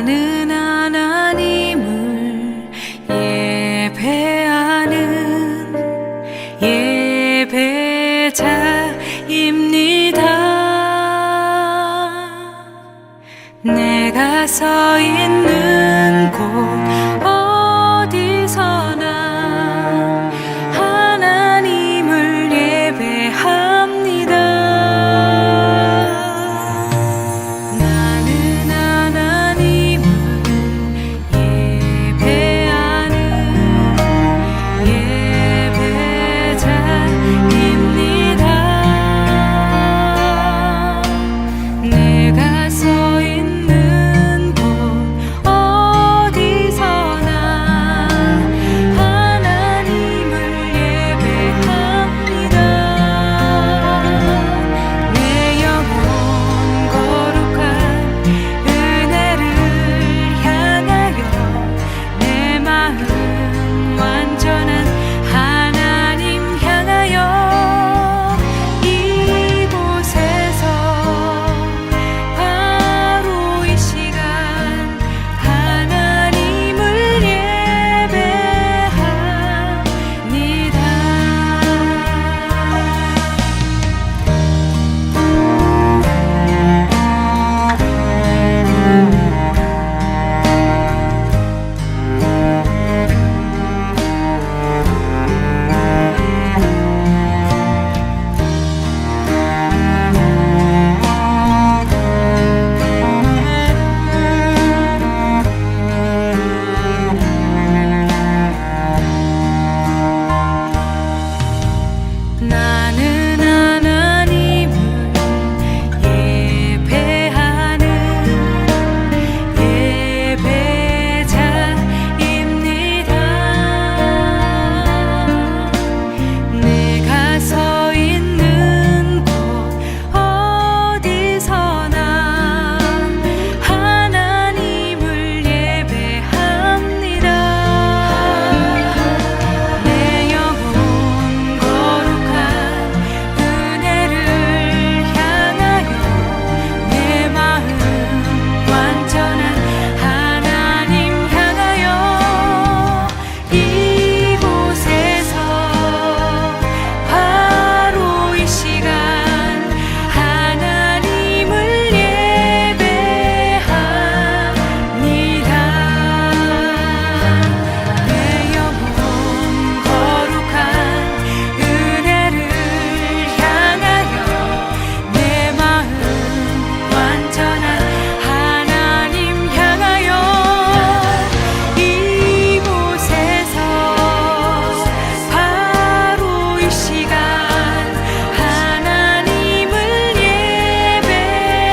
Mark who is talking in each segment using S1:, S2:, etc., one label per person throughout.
S1: 나는 하나님을 예배하는 예배자입니다. 내가 서 있는 곳 어디서나 하나님을 예배합니다. 나는 하나님을 예배하는 예배자입니다. 내가 서 있는 곳 어디서나 하나님을 예배합니다. 내 영혼 거룩한 은혜를 향하여 내 마음 완전한 하나님 향하여 이곳에서 바로 이 시간 하나님을 예배합니다. 나는 하나님을 예배하는 예배자입니다. 내가 서 있는 곳 어디서나 하나님을 예배합니다. 내 영혼 거룩한 은혜를 향하여 내 마음 완전한 하나님 향하여 이곳에서 바로 이 시간 하나님을 예배합니다. 내 영혼 거룩한 은혜를 향하여 내 마음 완전한 하나님 향하여 이곳에서 바로 이 시간 하나님을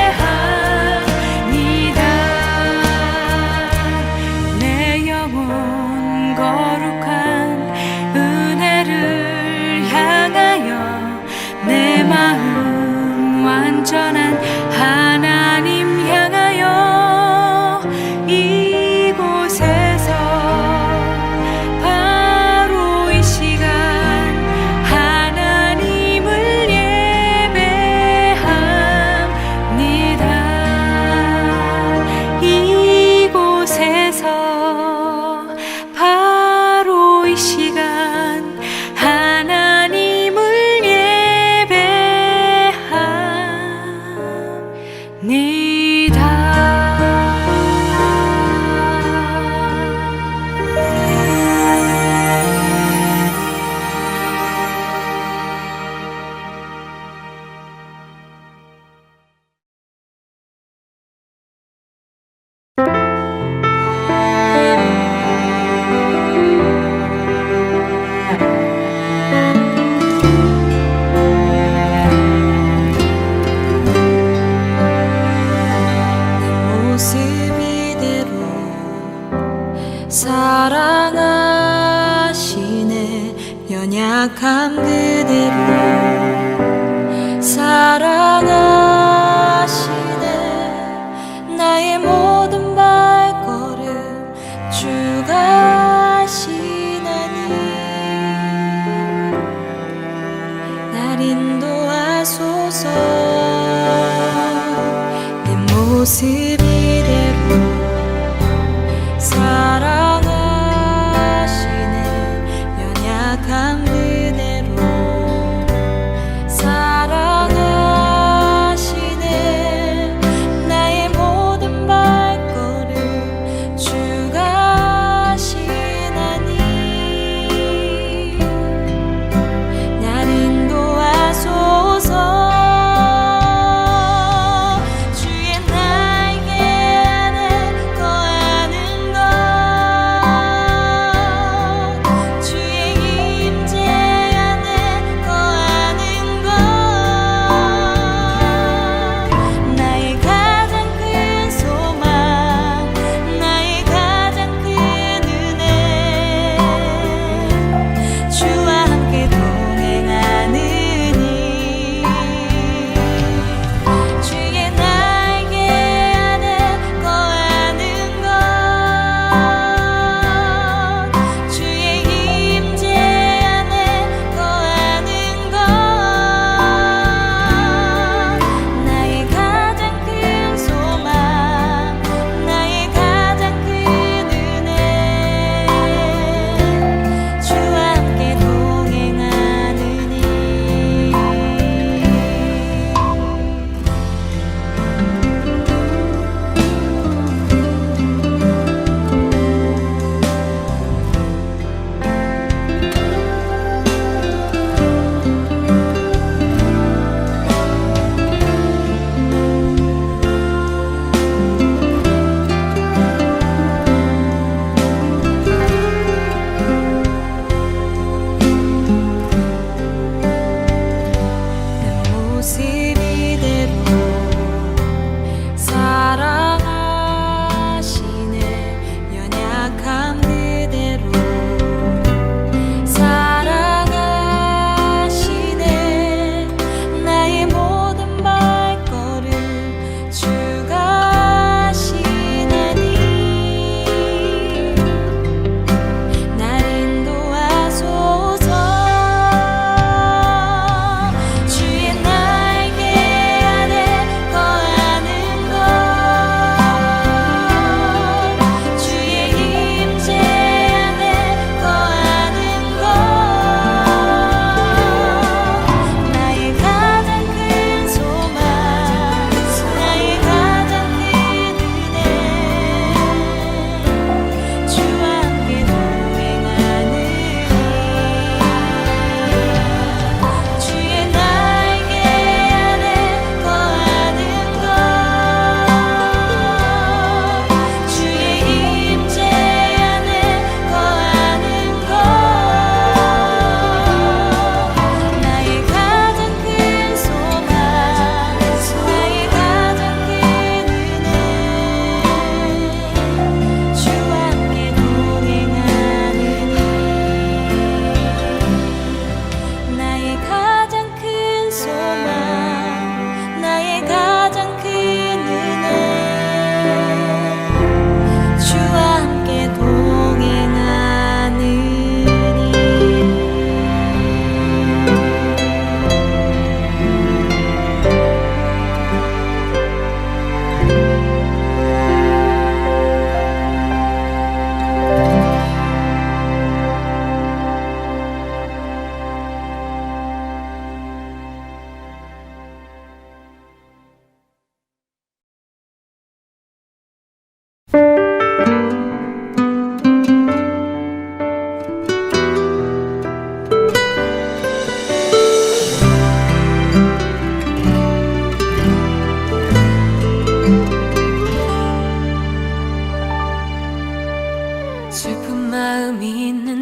S1: 예배합니다. 내 영혼 거룩한 은혜를 향하여 내 마음 완전한 하나님 향하여 이곳에서 바로 이 시간 하나님을 예배합니다. 이곳에서 바로 이 시간 하나님을 사랑하시네. 연약함 그대로 사랑하시네. 나의 모든 발걸음 주가 하시나니 날 인도하소서. 내 모습 이대로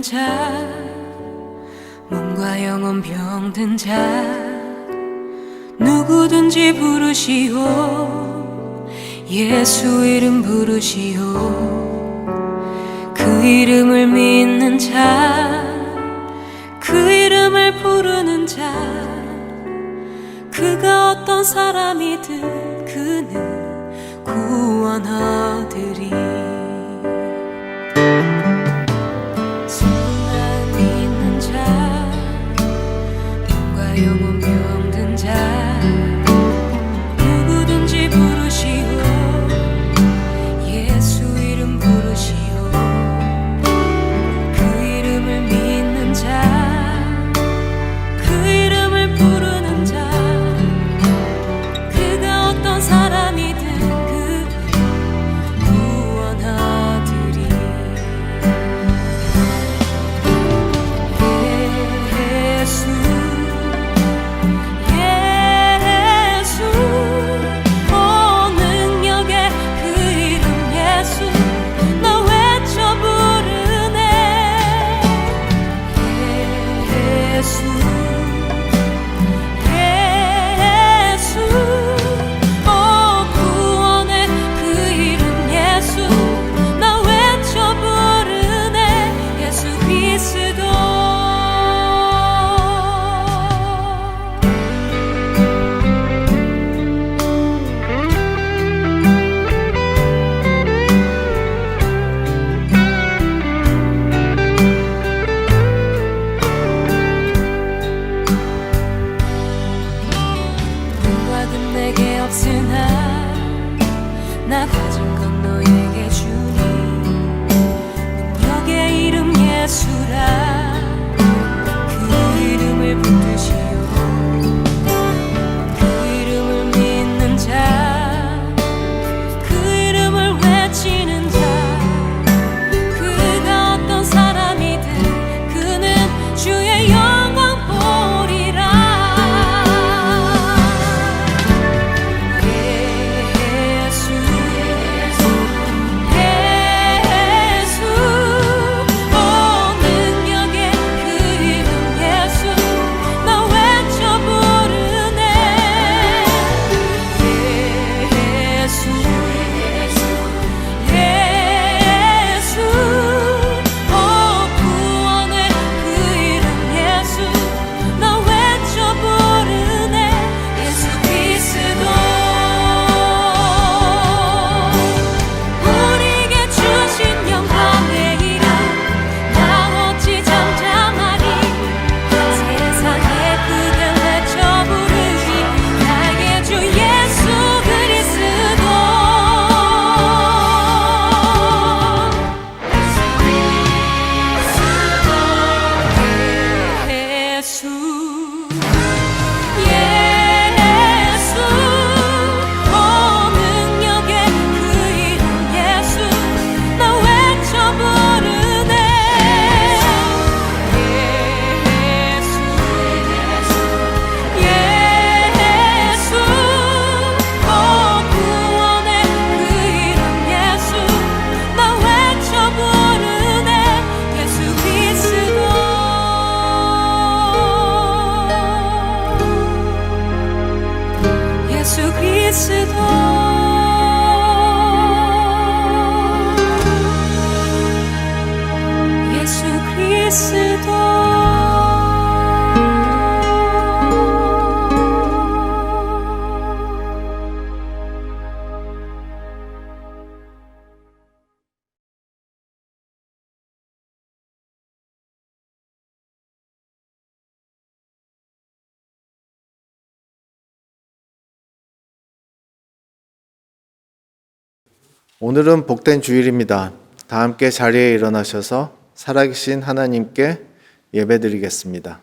S1: 부르는 자, 몸과 영혼 병든 자, 누구든지 부르시오. 예수 이름 부르시오. 그 이름을 믿는 자, 그 이름을 부르는 자, 그가 어떤 사람이든 그는 구원하리리. 순간 믿는 자, 몸과 영혼 병든 자, 누구든지 부르시오. 예수 이름 부르시오. 그 이름을 믿는 자, 그 이름을 부르는 자, 그가 어떤 사람이든 그 구원하리리. 예수, 오 능력의 그 이름 예수, 나 외쳐 부르네. 예수, 오 구원의 그 이름 예수, 나 외쳐 부르네. 예수 그리스도. 눈과금 내게 없으나 나 가진 건 너에게 주니. 능력의 이름 예수라. 그 이름을 붙드시오. 그 이름을 믿는 자, 그 이름을 외치는 자, 그가 어떤 사람이든 그는 주의 영광 보리라. 예수, 오 능력의 그 이름 예수, 나 외쳐 부르네. 예수, 오 구원의 그 이름 예수, 나 외쳐 부르네. 예수 그리스도. 우리에게 주신 영광의 이름, 나 어찌 잠잠하리. 세상에 크게 외쳐 부르기 나의 주 예수 그리스도. 예수, 오 능력의 그 이름 예수, 나 외쳐 부르네. 예수, 오 구원의 그 이름 예수, 나 외쳐 부르네. 예수 그리스도. 예수 그리스도. 예수 그리스도.
S2: 오늘은 복된 주일입니다. 다 함께 자리에 일어나셔서 살아계신 하나님께 예배드리겠습니다.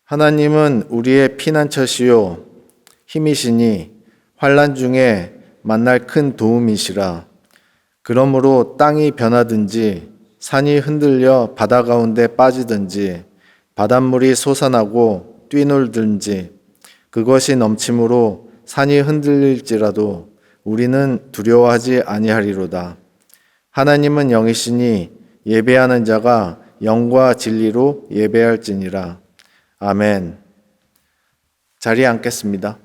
S2: 하나님은 우리의 피난처시요 힘이시니 환난 중에 만날 큰 도움이시라. 그러므로 땅이 변하든지 산이 흔들려 바다 가운데 빠지든지 바닷물이 솟아나고 뛰놀든지 그것이 넘침으로 산이 흔들릴지라도 우리는 두려워하지 아니하리로다. 하나님은 영이시니 예배하는 자가 영과 진리로 예배할지니라. 아멘. 자리에 앉겠습니다.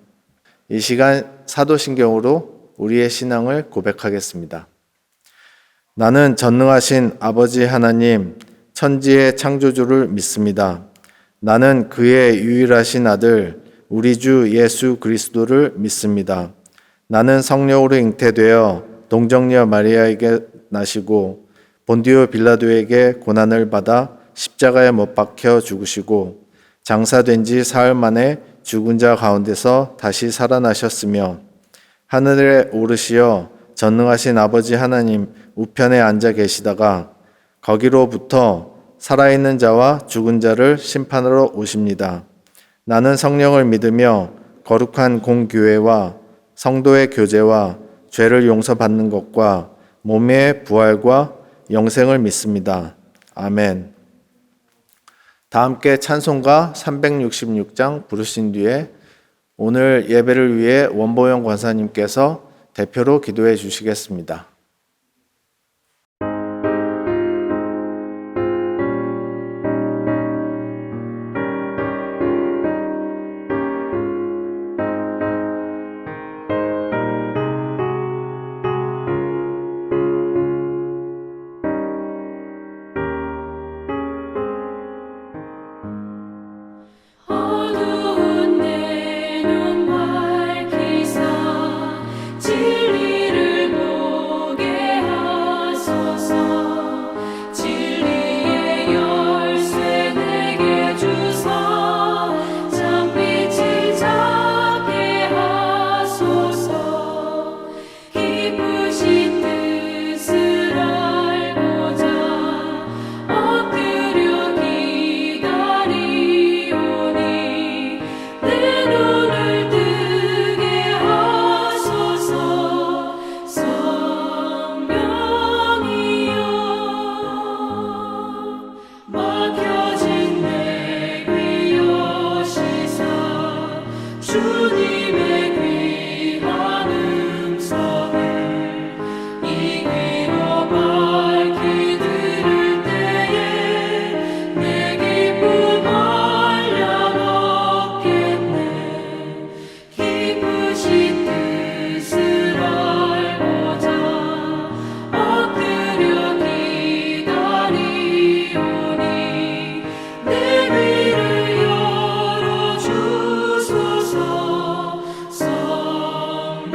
S2: 이 시간 사도신경으로 우리의 신앙을 고백하겠습니다. 나는 전능하신 아버지 하나님, 천지의 창조주를 믿습니다. 나는 그의 유일하신 아들, 우리 주 예수 그리스도를 믿습니다. 나는 성령으로 잉태되어 동정녀 마리아에게 나시고 본디오 빌라도에게 고난을 받아 십자가에 못 박혀 죽으시고 장사된 지 사흘 만에 죽은 자 가운데서 다시 살아나셨으며 하늘에 오르시어 전능하신 아버지 하나님 우편에 앉아 계시다가 거기로부터 살아있는 자와 죽은 자를 심판하러 오십니다. 나는 성령을 믿으며 거룩한 공교회와 성도의 교제와 죄를 용서받는 것과 몸의 부활과 영생을 믿습니다. 아멘. 다 함께 찬송가 366장 부르신 뒤에 오늘 예배를 위해 원보영 권사님께서 대표로 기도해 주시겠습니다.
S1: 어두운 내 눈 밝히사 진리를 보게 하소서. 진리의 열쇠 내게 주사 참빛을 잡게 하소서. 기쁘신 뜻을 알고자 엎드려 기다리오니 내 눈을 뜨게 하소서. 성령이여 막혀진 내 귀 여시사 주님의 귀한 음성을 이 귀로 밝히 들을 때에 내 기쁨 한량없겠네. 기쁘신 뜻을 알고자 엎드려 기다리오니 내 귀를 열어주소서. 성령이여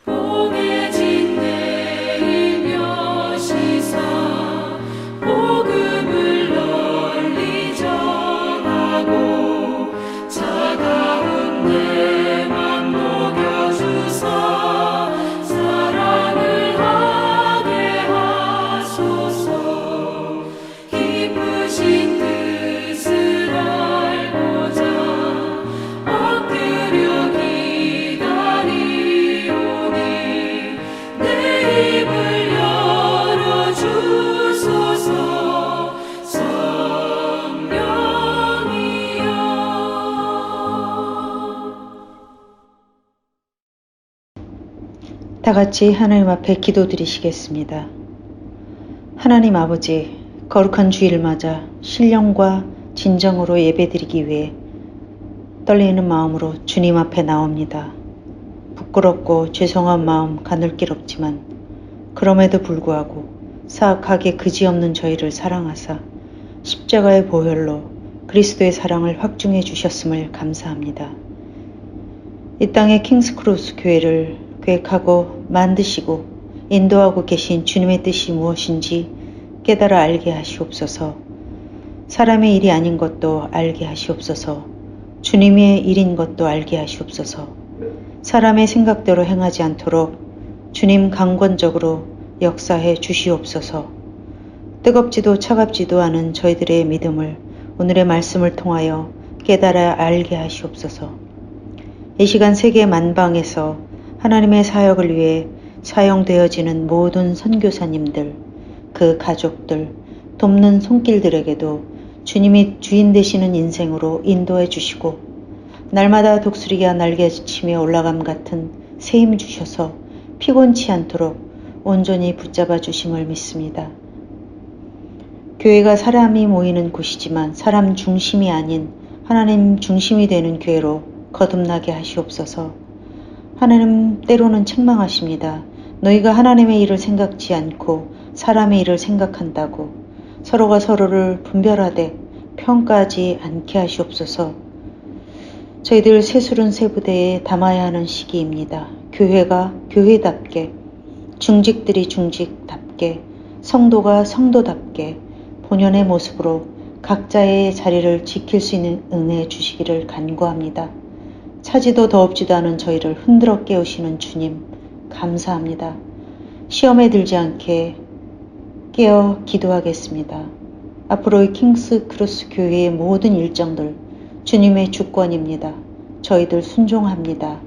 S1: 봉해진 내 힘 여시사 복음을 널리 전하고 차가운 내 맘 녹여주사 사랑을 하게 하소서. 기쁘신 뜻을 알고자 엎드려 기다리오니 내 입을 열어주소서. 성령이여
S3: 다 같이 하나님 앞에 기도드리시겠습니다. 하나님 아버지, 거룩한 주일을 맞아 신령과 진정으로 예배드리기 위해 떨리는 마음으로 주님 앞에 나옵니다. 부끄럽고 죄송한 마음 가눌 길 없지만 그럼에도 불구하고 사악하게 그지없는 저희를 사랑하사 십자가의 보혈로 그리스도의 사랑을 확증해 주셨음을 감사합니다. 이 땅의 킹스크로스 교회를 계획하고 만드시고 인도하고 계신 주님의 뜻이 무엇인지 깨달아 알게 하시옵소서. 사람의 일이 아닌 것도 알게 하시옵소서. 주님의 일인 것도 알게 하시옵소서. 사람의 생각대로 행하지 않도록 주님 강권적으로 역사해 주시옵소서. 뜨겁지도 차갑지도 않은 저희들의 믿음을 오늘의 말씀을 통하여 깨달아 알게 하시옵소서. 이 시간 세계 만방에서 하나님의 사역을 위해 사용되어지는 모든 선교사님들, 그 가족들, 돕는 손길들에게도 주님이 주인 되시는 인생으로 인도해 주시고 날마다 독수리가 날개치며 올라감 같은 새 힘 주셔서 피곤치 않도록 온전히 붙잡아 주심을 믿습니다. 교회가 사람이 모이는 곳이지만 사람 중심이 아닌 하나님 중심이 되는 교회로 거듭나게 하시옵소서. 하나님 때로는 책망하십니다. 너희가 하나님의 일을 생각지 않고 사람의 일을 생각한다고 서로가 서로를 분별하되 평가하지 않게 하시옵소서. 저희들 새술은 세부대에 담아야 하는 시기입니다. 교회가 교회답게, 중직들이 중직답게, 성도가 성도답게 본연의 모습으로 각자의 자리를 지킬 수 있는 은혜 주시기를 간구합니다. 차지도 더웁지도 않은 저희를 흔들어 깨우시는 주님 감사합니다. 시험에 들지 않게 깨어 기도하겠습니다. 앞으로의 킹스 크로스 교회의 모든 일정들 주님의 주권입니다. 저희들 순종합니다.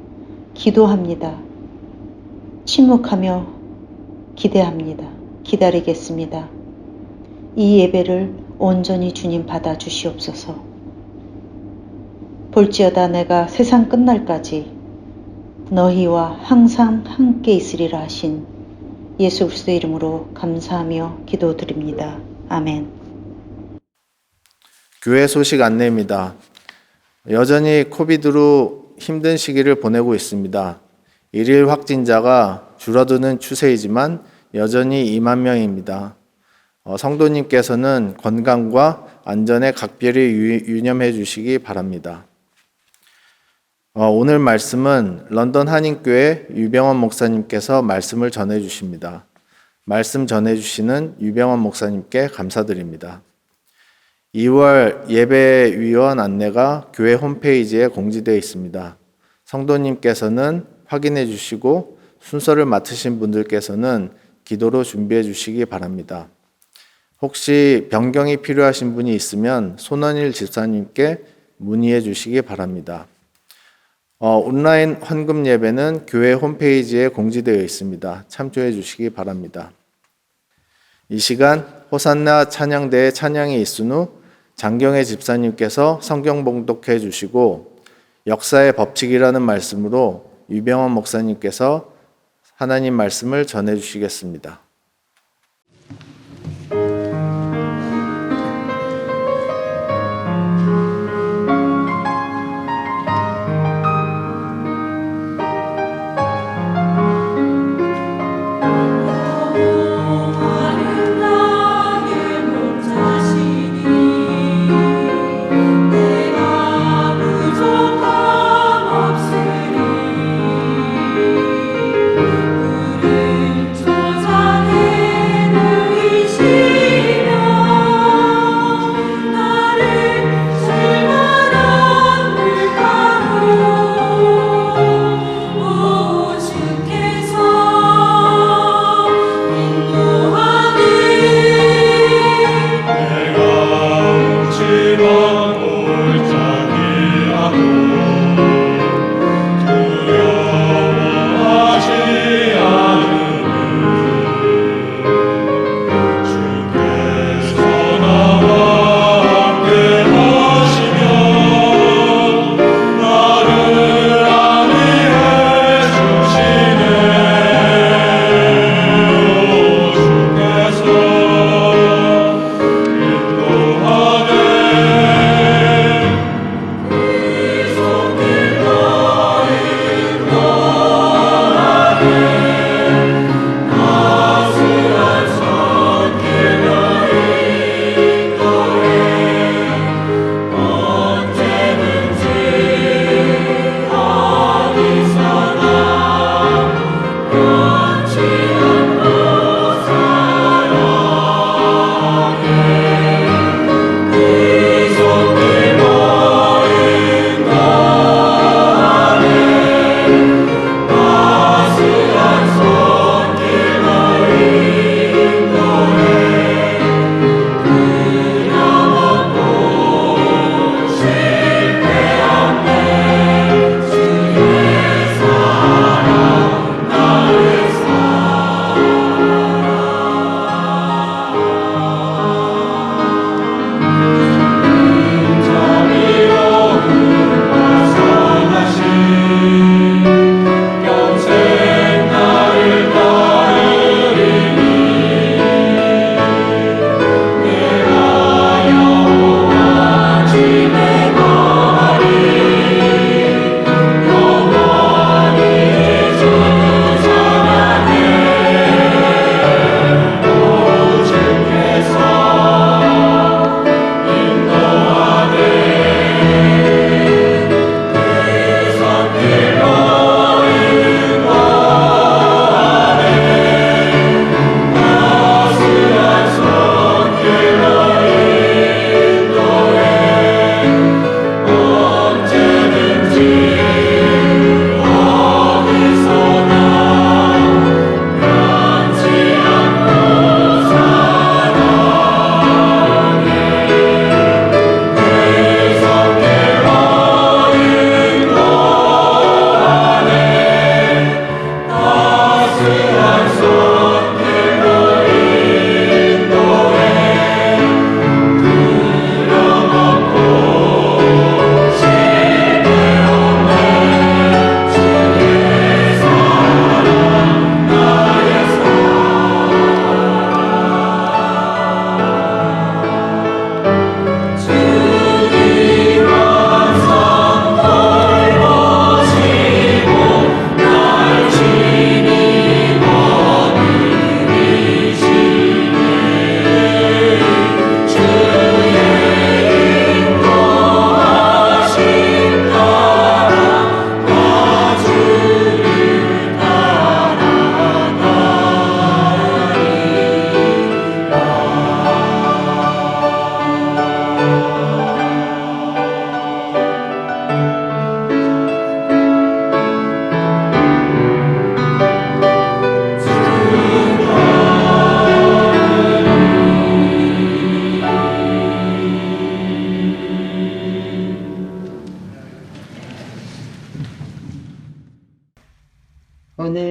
S3: 기도합니다. 침묵하며 기대합니다. 기다리겠습니다. 이 예배를 온전히 주님 받아 주시옵소서. 볼지어다 내가 세상 끝날까지 너희와 항상 함께 있으리라 하신 예수 그리스도의 이름으로 감사하며 기도드립니다. 아멘.
S2: 교회 소식 안내입니다. 여전히 코비드로 힘든 시기를 보내고 있습니다. 일일 확진자가 줄어드는 추세이지만 여전히 2만 명입니다. 성도님께서는 건강과 안전에 각별히 유념해 주시기 바랍니다. 오늘 말씀은 런던 한인교회 유병원 목사님께서 말씀을 전해 주십니다. 말씀 전해 주시는 유병원 목사님께 감사드립니다. 2월 예배위원 안내가 교회 홈페이지에 공지되어 있습니다. 성도님께서는 확인해 주시고 순서를 맡으신 분들께서는 기도로 준비해 주시기 바랍니다. 혹시 변경이 필요하신 분이 있으면 손원일 집사님께 문의해 주시기 바랍니다. 온라인 헌금 예배는 교회 홈페이지에 공지되어 있습니다. 참조해 주시기 바랍니다. 이 시간 호산나 찬양대의 찬양이 있은 후 장경애 집사님께서 성경 봉독해 주시고 역사의 법칙이라는 말씀으로 유병원 목사님께서 하나님 말씀을 전해 주시겠습니다.
S4: 우를 찾아내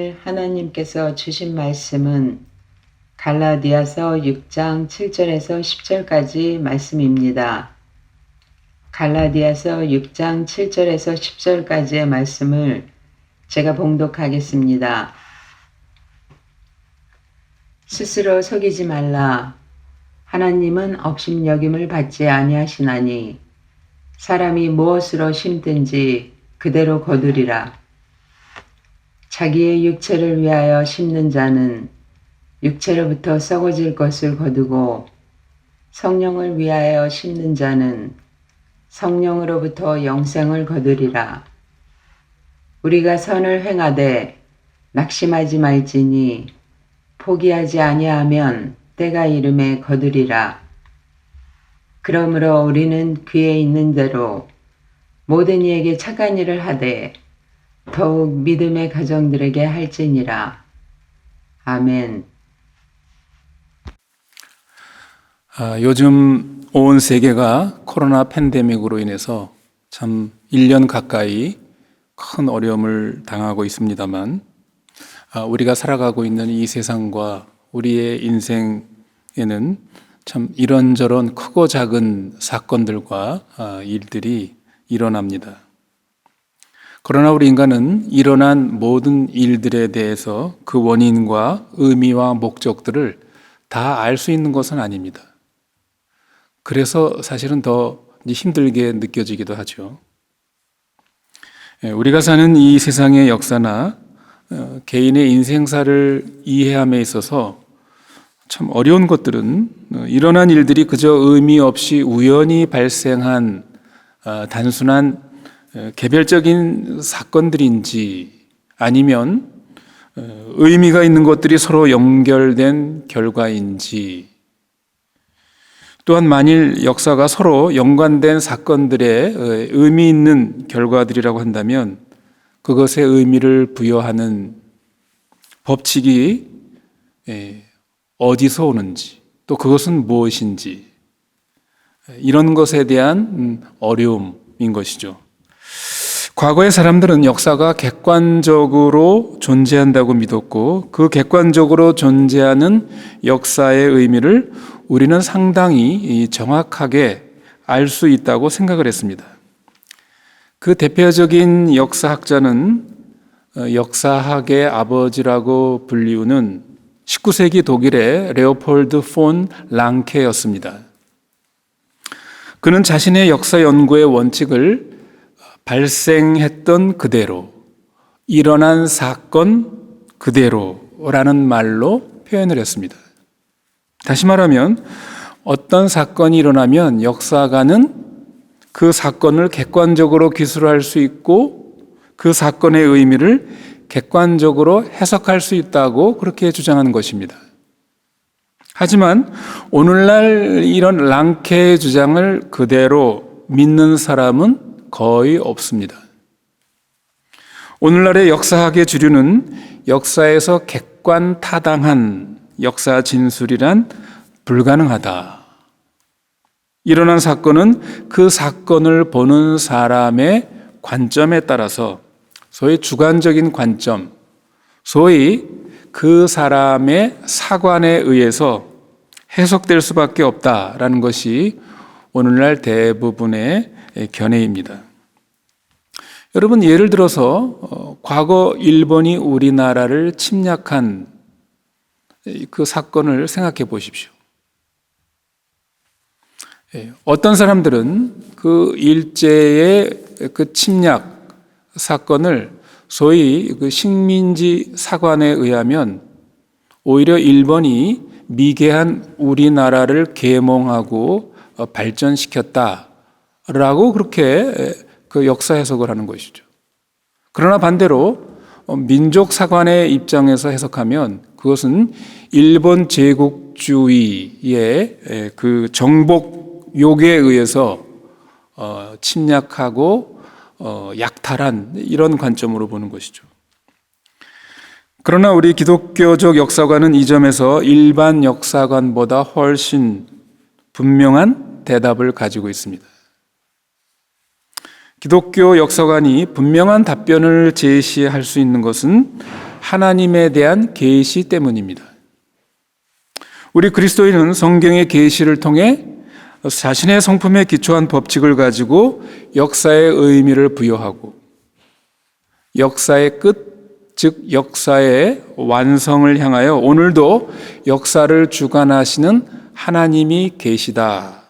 S4: 오늘 하나님께서 주신 말씀은 갈라디아서 6장 7절에서 10절까지 말씀입니다. 갈라디아서 6장 7절에서 10절까지의 말씀을 제가 봉독하겠습니다. 스스로 속이지 말라. 하나님은 업신여김을 받지 아니하시나니 사람이 무엇으로 심든지 그대로 거두리라. 자기의 육체를 위하여 심는 자는 육체로부터 썩어질 것을 거두고 성령을 위하여 심는 자는 성령으로부터 영생을 거두리라. 우리가 선을 행하되 낙심하지 말지니 포기하지 아니하면 때가 이름에 거두리라. 그러므로 우리는 귀에 있는 대로 모든 이에게 착한 일을 하되 더욱 믿음의 가정들에게 할지니라. 아멘.
S5: 요즘 온 세계가 코로나 팬데믹으로 인해서 참 1년 가까이 큰 어려움을 당하고 있습니다만 우리가 살아가고 있는 이 세상과 우리의 인생에는 참 이런저런 크고 작은 사건들과 일들이 일어납니다. 그러나 우리 인간은 일어난 모든 일들에 대해서 그 원인과 의미와 목적들을 다 알 수 있는 것은 아닙니다. 그래서 사실은 더 힘들게 느껴지기도 하죠. 우리가 사는 이 세상의 역사나 개인의 인생사를 이해함에 있어서 참 어려운 것들은 일어난 일들이 그저 의미 없이 우연히 발생한 단순한 개별적인 사건들인지 아니면 의미가 있는 것들이 서로 연결된 결과인지, 또한 만일 역사가 서로 연관된 사건들의 의미 있는 결과들이라고 한다면 그것에 의미를 부여하는 법칙이 어디서 오는지, 또 그것은 무엇인지, 이런 것에 대한 어려움인 것이죠. 과거의 사람들은 역사가 객관적으로 존재한다고 믿었고 그 객관적으로 존재하는 역사의 의미를 우리는 상당히 정확하게 알 수 있다고 생각을 했습니다. 그 대표적인 역사학자는 역사학의 아버지라고 불리우는 19세기 독일의 레오폴드 폰 랑케였습니다. 그는 자신의 역사 연구의 원칙을 발생했던 그대로, 일어난 사건 그대로라는 말로 표현을 했습니다. 다시 말하면 어떤 사건이 일어나면 역사가는 그 사건을 객관적으로 기술할 수 있고 그 사건의 의미를 객관적으로 해석할 수 있다고 그렇게 주장하는 것입니다. 하지만 오늘날 이런 랑케의 주장을 그대로 믿는 사람은 거의 없습니다. 오늘날의 역사학의 주류는 역사에서 객관 타당한 역사 진술이란 불가능하다. 일어난 사건은 그 사건을 보는 사람의 관점에 따라서 소위 주관적인 관점, 소위 그 사람의 사관에 의해서 해석될 수밖에 없다라는 것이 오늘날 대부분의 견해입니다. 여러분, 예를 들어서 과거 일본이 우리나라를 침략한 그 사건을 생각해 보십시오. 어떤 사람들은 그 일제의 그 침략 사건을 소위 그 식민지 사관에 의하면 오히려 일본이 미개한 우리나라를 계몽하고 발전시켰다라고 그렇게 그 역사 해석을 하는 것이죠. 그러나 반대로 민족 사관의 입장에서 해석하면 그것은 일본 제국주의의 그 정복 욕에 의해서 침략하고 약탈한 이런 관점으로 보는 것이죠. 그러나 우리 기독교적 역사관은 이 점에서 일반 역사관보다 훨씬 분명한 대답을 가지고 있습니다. 기독교 역사관이 분명한 답변을 제시할 수 있는 것은 하나님에 대한 계시 때문입니다. 우리 그리스도인은 성경의 계시를 통해 자신의 성품에 기초한 법칙을 가지고 역사의 의미를 부여하고 역사의 끝, 즉 역사의 완성을 향하여 오늘도 역사를 주관하시는 하나님이 계시다.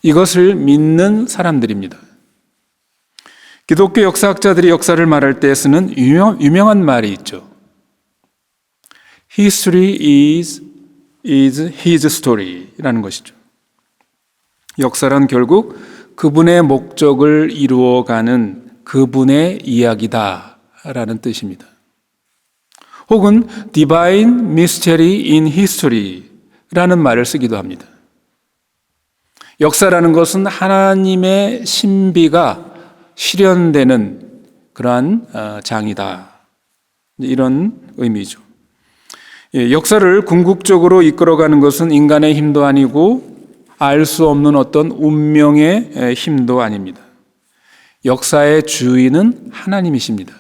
S5: 이것을 믿는 사람들입니다. 기독교 역사학자들이 역사를 말할 때 쓰는 유명한 말이 있죠. History is his story라는 것이죠. 역사란 결국 그분의 목적을 이루어가는 그분의 이야기다라는 뜻입니다. 혹은 Divine Mystery in History라는 말을 쓰기도 합니다. 역사라는 것은 하나님의 신비가 실현되는 그러한 장이다. 이런 의미죠. 역사를 궁극적으로 이끌어가는 것은 인간의 힘도 아니고 알 수 없는 어떤 운명의 힘도 아닙니다. 역사의 주인은 하나님이십니다.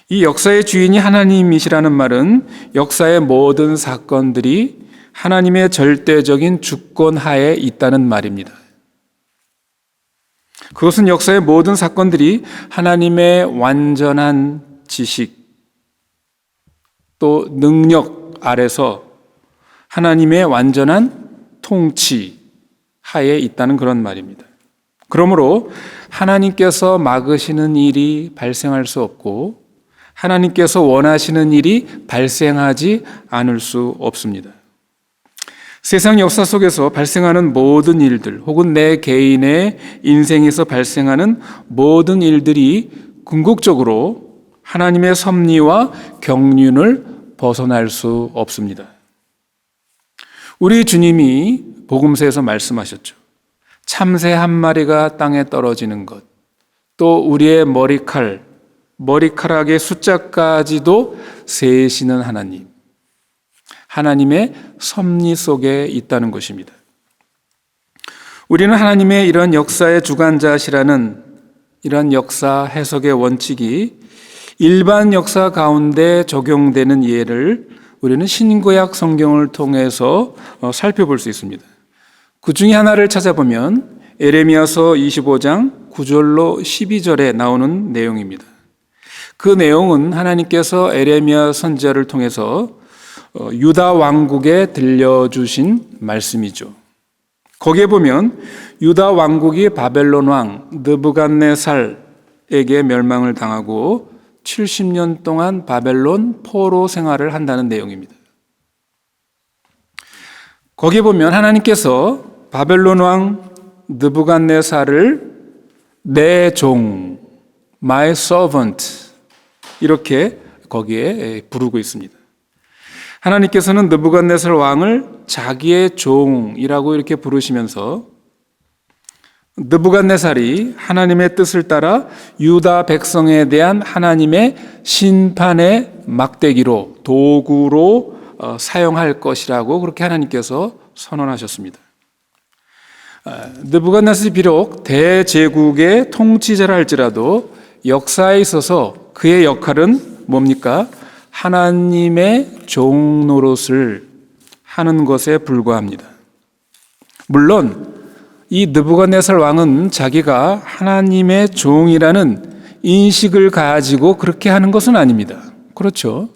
S5: 이 역사의 주인이 하나님이시라는 말은 역사의 모든 사건들이 하나님의 절대적인 주권 하에 있다는 말입니다. 그것은 역사의 모든 사건들이 하나님의 완전한 지식 또 능력 아래서 하나님의 완전한 통치 하에 있다는 그런 말입니다. 그러므로 하나님께서 막으시는 일이 발생할 수 없고 하나님께서 원하시는 일이 발생하지 않을 수 없습니다. 세상 역사 속에서 발생하는 모든 일들 혹은 내 개인의 인생에서 발생하는 모든 일들이 궁극적으로 하나님의 섭리와 경륜을 벗어날 수 없습니다. 우리 주님이 복음서에서 말씀하셨죠. 참새 한 마리가 땅에 떨어지는 것, 또 우리의 머리카락의 숫자까지도 세시는 하나님, 하나님의 섭리 속에 있다는 것입니다. 우리는 하나님의 이런 역사의 주관자시라는 이런 역사 해석의 원칙이 일반 역사 가운데 적용되는 예를 우리는 신구약 성경을 통해서 살펴볼 수 있습니다. 그 중에 하나를 찾아보면 에레미야서 25장 9절로 12절에 나오는 내용입니다. 그 내용은 하나님께서 에레미야 선지자를 통해서 유다 왕국에 들려주신 말씀이죠. 거기에 보면 유다 왕국이 바벨론 왕 느부갓네살에게 멸망을 당하고 70년 동안 바벨론 포로 생활을 한다는 내용입니다. 거기에 보면 하나님께서 바벨론 왕 느부갓네살을 내 종, my servant 이렇게 거기에 부르고 있습니다. 하나님께서는 느부갓네살 왕을 자기의 종이라고 이렇게 부르시면서 느부갓네살이 하나님의 뜻을 따라 유다 백성에 대한 하나님의 심판의 막대기로 도구로 사용할 것이라고 그렇게 하나님께서 선언하셨습니다. 느부갓네살이 비록 대제국의 통치자라 할지라도 역사에 있어서 그의 역할은 뭡니까? 하나님의 종 노릇을 하는 것에 불과합니다. 물론 이 느부갓네살 왕은 자기가 하나님의 종이라는 인식을 가지고 그렇게 하는 것은 아닙니다. 그렇죠?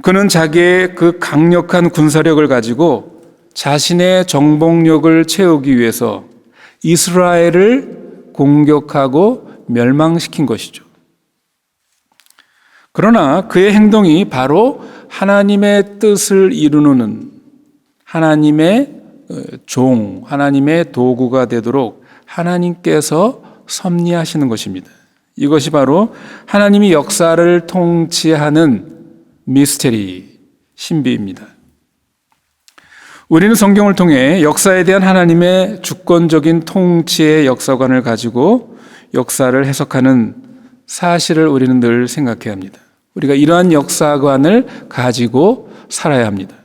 S5: 그는 자기의 그 강력한 군사력을 가지고 자신의 정복력을 채우기 위해서 이스라엘을 공격하고 멸망시킨 것이죠. 그러나 그의 행동이 바로 하나님의 뜻을 이루는 하나님의 종, 하나님의 도구가 되도록 하나님께서 섭리하시는 것입니다. 이것이 바로 하나님이 역사를 통치하는 미스테리, 신비입니다. 우리는 성경을 통해 역사에 대한 하나님의 주권적인 통치의 역사관을 가지고 역사를 해석하는 사실을 우리는 늘 생각해야 합니다. 우리가 이러한 역사관을 가지고 살아야 합니다.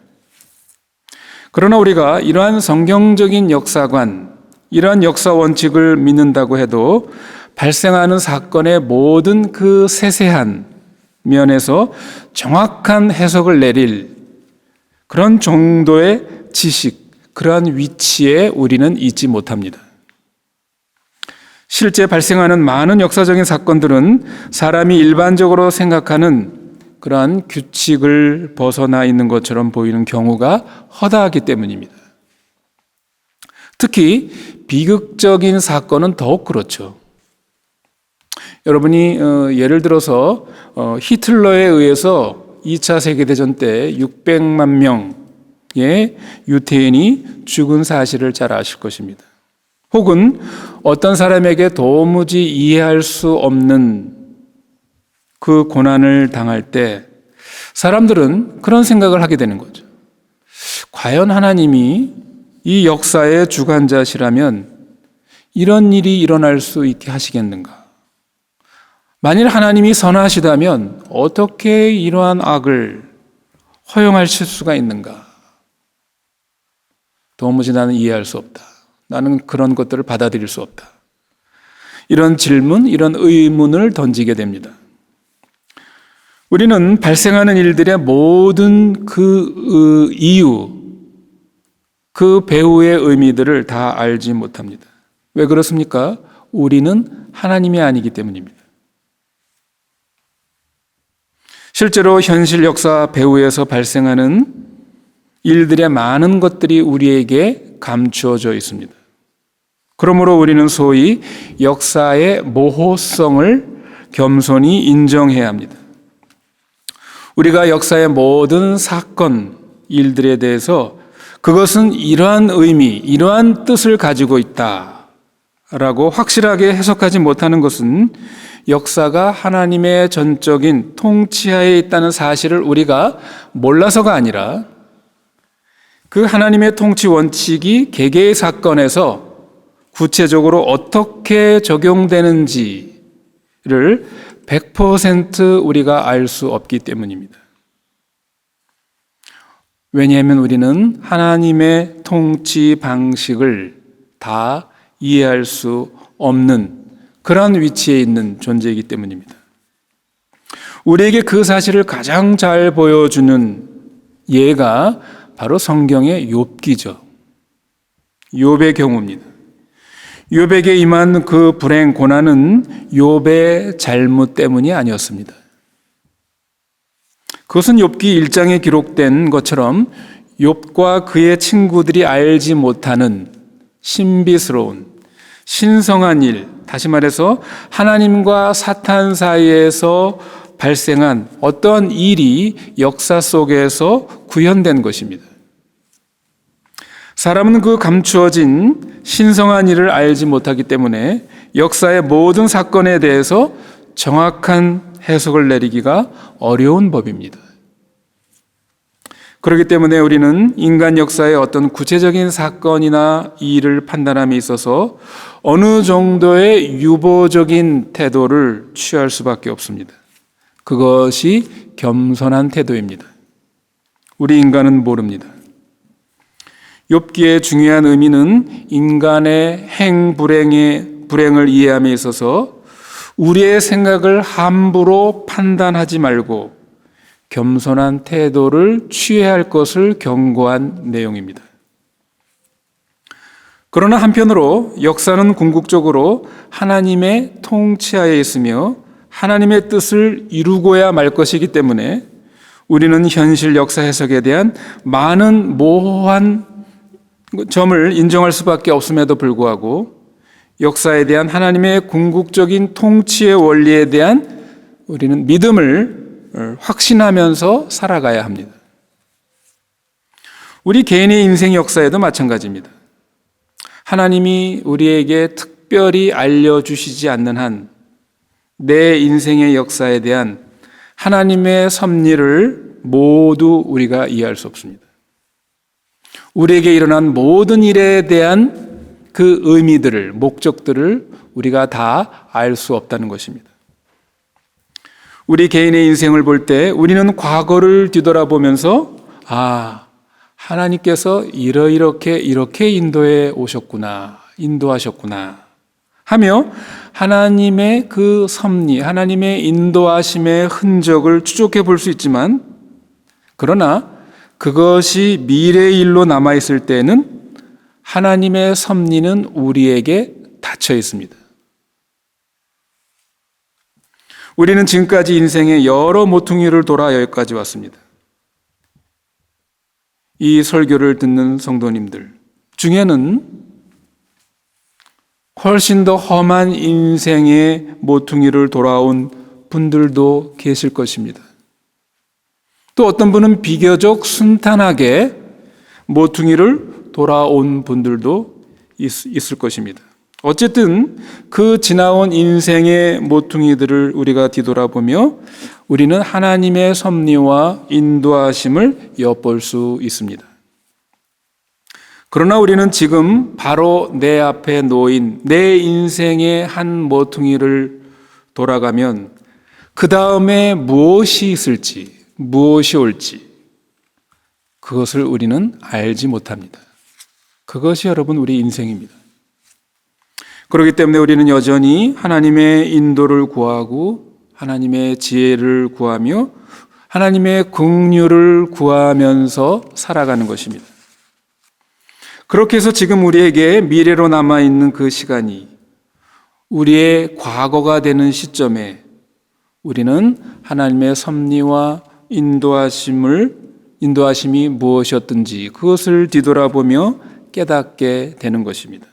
S5: 그러나 우리가 이러한 성경적인 역사관, 이러한 역사 원칙을 믿는다고 해도 발생하는 사건의 모든 그 세세한 면에서 정확한 해석을 내릴 그런 정도의 지식, 그러한 위치에 우리는 있지 못합니다. 실제 발생하는 많은 역사적인 사건들은 사람이 일반적으로 생각하는 그러한 규칙을 벗어나 있는 것처럼 보이는 경우가 허다하기 때문입니다. 특히 비극적인 사건은 더욱 그렇죠. 여러분이 예를 들어서 히틀러에 의해서 2차 세계대전 때 600만 명의 유태인이 죽은 사실을 잘 아실 것입니다. 혹은 어떤 사람에게 도무지 이해할 수 없는 그 고난을 당할 때 사람들은 그런 생각을 하게 되는 거죠. 과연 하나님이 이 역사의 주관자시라면 이런 일이 일어날 수 있게 하시겠는가? 만일 하나님이 선하시다면 어떻게 이러한 악을 허용하실 수가 있는가? 도무지 나는 이해할 수 없다. 나는 그런 것들을 받아들일 수 없다. 이런 질문, 이런 의문을 던지게 됩니다. 우리는 발생하는 일들의 모든 그 이유, 그 배후의 의미들을 다 알지 못합니다. 왜 그렇습니까? 우리는 하나님이 아니기 때문입니다. 실제로 현실 역사 배후에서 발생하는 일들의 많은 것들이 우리에게 감추어져 있습니다. 그러므로 우리는 소위 역사의 모호성을 겸손히 인정해야 합니다. 우리가 역사의 모든 사건, 일들에 대해서 그것은 이러한 의미, 이러한 뜻을 가지고 있다라고 확실하게 해석하지 못하는 것은 역사가 하나님의 전적인 통치하에 있다는 사실을 우리가 몰라서가 아니라 그 하나님의 통치 원칙이 개개의 사건에서 구체적으로 어떻게 적용되는지를 100% 우리가 알 수 없기 때문입니다. 왜냐하면 우리는 하나님의 통치 방식을 다 이해할 수 없는 그런 위치에 있는 존재이기 때문입니다. 우리에게 그 사실을 가장 잘 보여주는 예가 바로 성경의 욥기죠. 욥의 경우입니다. 욥에게 임한 그 불행, 고난은 욥의 잘못 때문이 아니었습니다. 그것은 욥기 1장에 기록된 것처럼 욥과 그의 친구들이 알지 못하는 신비스러운 신성한 일, 다시 말해서 하나님과 사탄 사이에서 발생한 어떤 일이 역사 속에서 구현된 것입니다. 사람은 그 감추어진 신성한 일을 알지 못하기 때문에 역사의 모든 사건에 대해서 정확한 해석을 내리기가 어려운 법입니다. 그렇기 때문에 우리는 인간 역사의 어떤 구체적인 사건이나 일을 판단함에 있어서 어느 정도의 유보적인 태도를 취할 수밖에 없습니다. 그것이 겸손한 태도입니다. 우리 인간은 모릅니다. 욥기의 중요한 의미는 인간의 불행을 이해함에 있어서 우리의 생각을 함부로 판단하지 말고 겸손한 태도를 취해야 할 것을 경고한 내용입니다. 그러나 한편으로 역사는 궁극적으로 하나님의 통치하에 있으며 하나님의 뜻을 이루고야 말 것이기 때문에 우리는 현실 역사 해석에 대한 많은 모호한 점을 인정할 수밖에 없음에도 불구하고 역사에 대한 하나님의 궁극적인 통치의 원리에 대한 우리는 믿음을 확신하면서 살아가야 합니다. 우리 개인의 인생 역사에도 마찬가지입니다. 하나님이 우리에게 특별히 알려주시지 않는 한 내 인생의 역사에 대한 하나님의 섭리를 모두 우리가 이해할 수 없습니다. 우리에게 일어난 모든 일에 대한 그 의미들을, 목적들을 우리가 다 알 수 없다는 것입니다. 우리 개인의 인생을 볼 때 우리는 과거를 뒤돌아보면서 하나님께서 이렇게 인도하셨구나 하며 하나님의 그 섭리, 하나님의 인도하심의 흔적을 추적해 볼 수 있지만, 그러나 그것이 미래의 일로 남아있을 때에는 하나님의 섭리는 우리에게 닫혀 있습니다. 우리는 지금까지 인생의 여러 모퉁이를 돌아 여기까지 왔습니다. 이 설교를 듣는 성도님들 중에는 훨씬 더 험한 인생의 모퉁이를 돌아온 분들도 계실 것입니다. 또 어떤 분은 비교적 순탄하게 모퉁이를 돌아온 분들도 있을 것입니다. 어쨌든 그 지나온 인생의 모퉁이들을 우리가 뒤돌아보며 우리는 하나님의 섭리와 인도하심을 엿볼 수 있습니다. 그러나 우리는 지금 바로 내 앞에 놓인 내 인생의 한 모퉁이를 돌아가면 그 다음에 무엇이 있을지, 무엇이 올지 그것을 우리는 알지 못합니다. 그것이 여러분 우리 인생입니다. 그렇기 때문에 우리는 여전히 하나님의 인도를 구하고 하나님의 지혜를 구하며 하나님의 긍휼을 구하면서 살아가는 것입니다. 그렇게 해서 지금 우리에게 미래로 남아있는 그 시간이 우리의 과거가 되는 시점에 우리는 하나님의 섭리와 인도하심이 무엇이었든지 그것을 뒤돌아보며 깨닫게 되는 것입니다.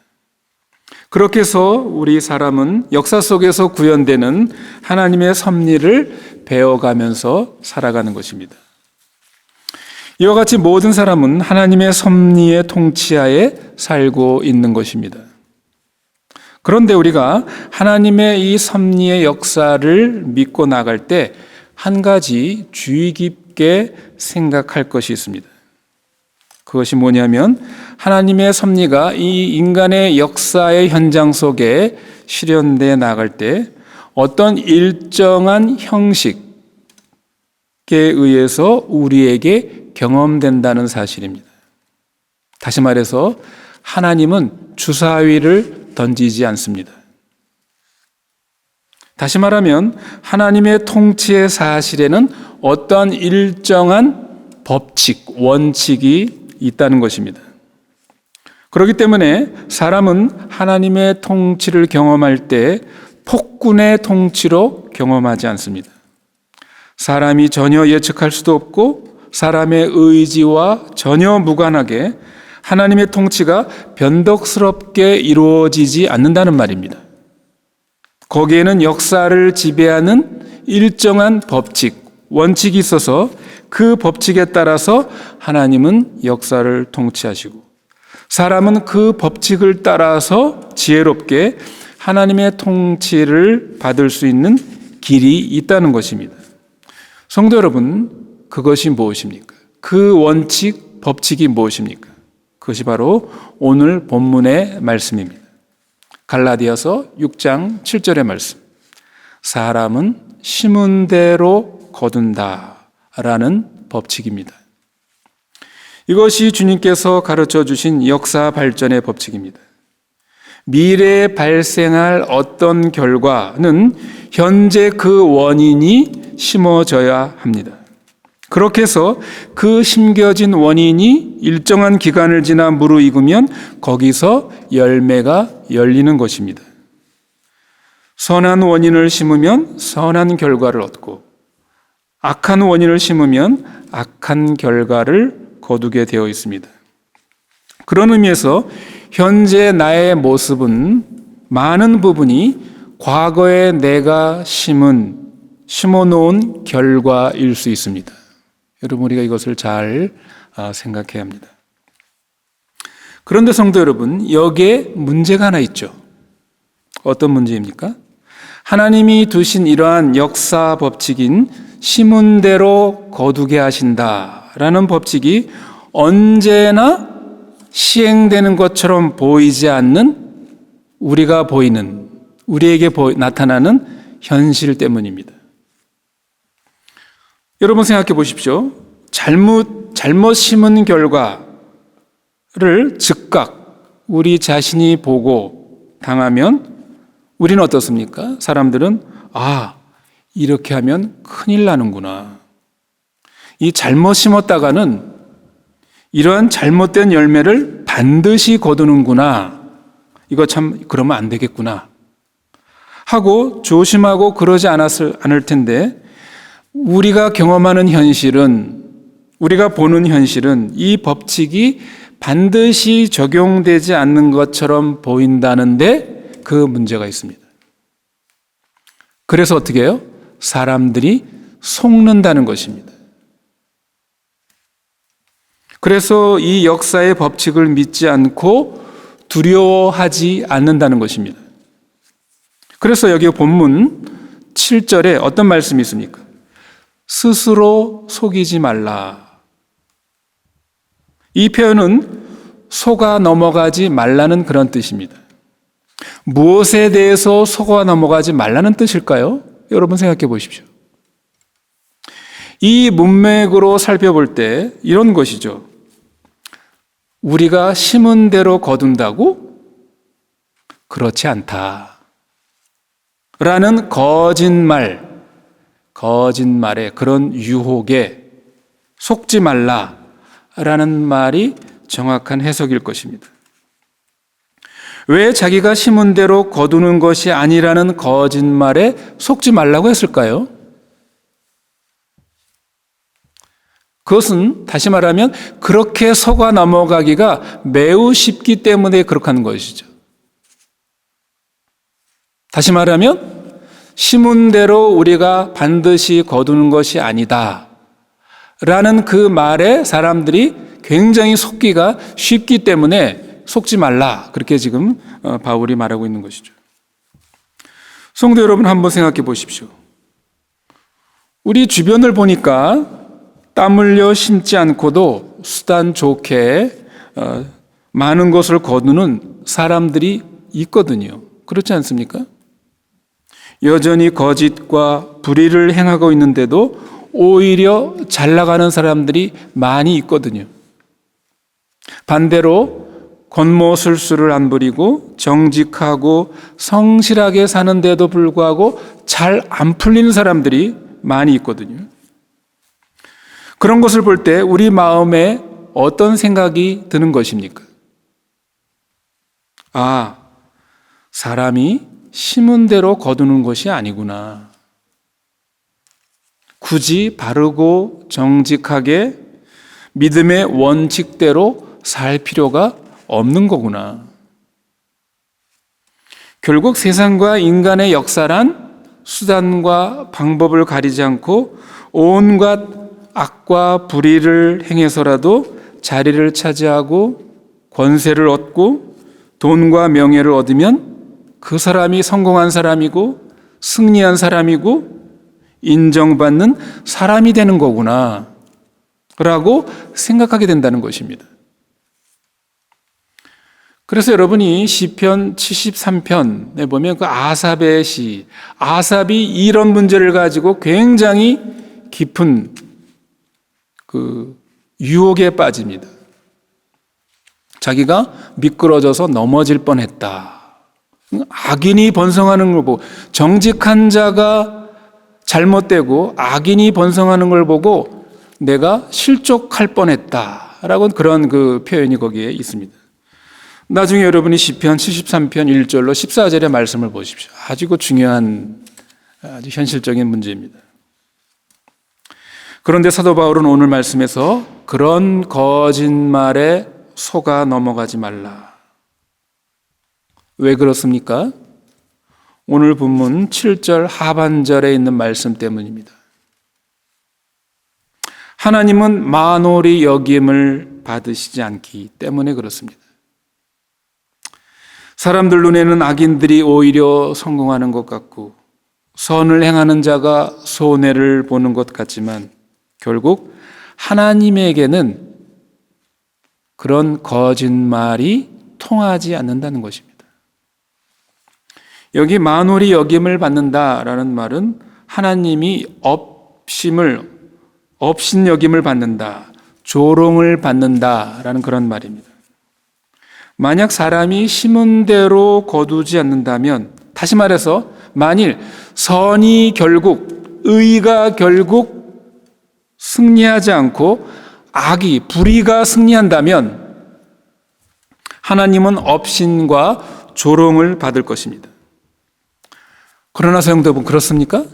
S5: 그렇게 해서 우리 사람은 역사 속에서 구현되는 하나님의 섭리를 배워가면서 살아가는 것입니다. 이와 같이 모든 사람은 하나님의 섭리의 통치하에 살고 있는 것입니다. 그런데 우리가 하나님의 이 섭리의 역사를 믿고 나갈 때 한 가지 주의 깊게 생각할 것이 있습니다. 그것이 뭐냐면 하나님의 섭리가 이 인간의 역사의 현장 속에 실현되어 나갈 때 어떤 일정한 형식에 의해서 우리에게 경험된다는 사실입니다. 다시 말해서 하나님은 주사위를 던지지 않습니다. 다시 말하면 하나님의 통치의 사실에는 어떠한 일정한 법칙, 원칙이 있다는 것입니다. 그렇기 때문에 사람은 하나님의 통치를 경험할 때 폭군의 통치로 경험하지 않습니다. 사람이 전혀 예측할 수도 없고 사람의 의지와 전혀 무관하게 하나님의 통치가 변덕스럽게 이루어지지 않는다는 말입니다. 거기에는 역사를 지배하는 일정한 법칙, 원칙이 있어서 그 법칙에 따라서 하나님은 역사를 통치하시고 사람은 그 법칙을 따라서 지혜롭게 하나님의 통치를 받을 수 있는 길이 있다는 것입니다. 성도 여러분, 그것이 무엇입니까? 그 원칙, 법칙이 무엇입니까? 그것이 바로 오늘 본문의 말씀입니다. 갈라디아서 6장 7절의 말씀. 사람은 심은 대로 거둔다 라는 법칙입니다. 이것이 주님께서 가르쳐 주신 역사 발전의 법칙입니다. 미래에 발생할 어떤 결과는 현재 그 원인이 심어져야 합니다. 그렇게 해서 그 심겨진 원인이 일정한 기간을 지나 무르익으면 거기서 열매가 열리는 것입니다. 선한 원인을 심으면 선한 결과를 얻고 악한 원인을 심으면 악한 결과를 거두게 되어 있습니다. 그런 의미에서 현재 나의 모습은 많은 부분이 과거에 내가 심어놓은 결과일 수 있습니다. 여러분, 우리가 이것을 잘 생각해야 합니다. 그런데 성도 여러분, 여기에 문제가 하나 있죠. 어떤 문제입니까? 하나님이 두신 이러한 역사 법칙인 심은 대로 거두게 하신다라는 법칙이 언제나 시행되는 것처럼 보이지 않는 우리에게 나타나는 현실 때문입니다. 여러분 생각해 보십시오. 잘못 심은 결과를 즉각 우리 자신이 보고 당하면 우리는 어떻습니까? 사람들은 이렇게 하면 큰일 나는구나. 이 잘못 심었다가는 이러한 잘못된 열매를 반드시 거두는구나. 이거 참 그러면 안 되겠구나 하고 조심하고 그러지 않을 텐데, 우리가 경험하는 현실은, 우리가 보는 현실은 이 법칙이 반드시 적용되지 않는 것처럼 보인다는데 그 문제가 있습니다. 그래서 어떻게 해요? 사람들이 속는다는 것입니다. 그래서 이 역사의 법칙을 믿지 않고 두려워하지 않는다는 것입니다. 그래서 여기 본문 7절에 어떤 말씀이 있습니까? 스스로 속이지 말라. 이 표현은 속아 넘어가지 말라는 그런 뜻입니다. 무엇에 대해서 속아 넘어가지 말라는 뜻일까요? 여러분 생각해 보십시오. 이 문맥으로 살펴볼 때 이런 것이죠. 우리가 심은 대로 거둔다고? 그렇지 않다. 라는 거짓말의 그런 유혹에 속지 말라라는 말이 정확한 해석일 것입니다. 왜 자기가 심은 대로 거두는 것이 아니라는 거짓말에 속지 말라고 했을까요? 그것은 다시 말하면 그렇게 속아 넘어가기가 매우 쉽기 때문에 그렇게 하는 것이죠. 다시 말하면 심은 대로 우리가 반드시 거두는 것이 아니다 라는 그 말에 사람들이 굉장히 속기가 쉽기 때문에 속지 말라, 그렇게 지금 바울이 말하고 있는 것이죠. 성도 여러분, 한번 생각해 보십시오. 우리 주변을 보니까 땀 흘려 심지 않고도 수단 좋게 많은 것을 거두는 사람들이 있거든요. 그렇지 않습니까? 여전히 거짓과 불의를 행하고 있는데도 오히려 잘 나가는 사람들이 많이 있거든요. 반대로 겉모술수를 안 부리고 정직하고 성실하게 사는데도 불구하고 잘 안 풀리는 사람들이 많이 있거든요. 그런 것을 볼 때 우리 마음에 어떤 생각이 드는 것입니까? 사람이 심은 대로 거두는 것이 아니구나. 굳이 바르고 정직하게 믿음의 원칙대로 살 필요가 없는 거구나. 결국 세상과 인간의 역사란 수단과 방법을 가리지 않고 온갖 악과 불의를 행해서라도 자리를 차지하고 권세를 얻고 돈과 명예를 얻으면 그 사람이 성공한 사람이고 승리한 사람이고 인정받는 사람이 되는 거구나 라고 생각하게 된다는 것입니다. 그래서 여러분이 시편 73편에 보면 그 아삽의 시, 아삽이 이런 문제를 가지고 굉장히 깊은 그 유혹에 빠집니다. 자기가 미끄러져서 넘어질 뻔했다. 악인이 번성하는 걸 보고, 정직한 자가 잘못되고 악인이 번성하는 걸 보고 내가 실족할 뻔했다라고 그런 그 표현이 거기에 있습니다. 나중에 여러분이 시편 73편 1절로 14절의 말씀을 보십시오. 아주 중요한, 아주 현실적인 문제입니다. 그런데 사도 바울은 오늘 말씀에서 그런 거짓말에 속아 넘어가지 말라. 왜 그렇습니까? 오늘 본문 7절 하반절에 있는 말씀 때문입니다. 하나님은 만홀히 여김을 받으시지 않기 때문에 그렇습니다. 사람들 눈에는 악인들이 오히려 성공하는 것 같고 선을 행하는 자가 손해를 보는 것 같지만 결국 하나님에게는 그런 거짓말이 통하지 않는다는 것입니다. 여기 만홀히 여김을 받는다라는 말은 하나님이 업신여김을 받는다, 조롱을 받는다라는 그런 말입니다. 만약 사람이 심은 대로 거두지 않는다면 다시 말해서 만일 선이 결국, 의가 결국 승리하지 않고 악이, 불의가 승리한다면 하나님은 업신과 조롱을 받을 것입니다. 그러나 성도 여러분, 그렇습니까?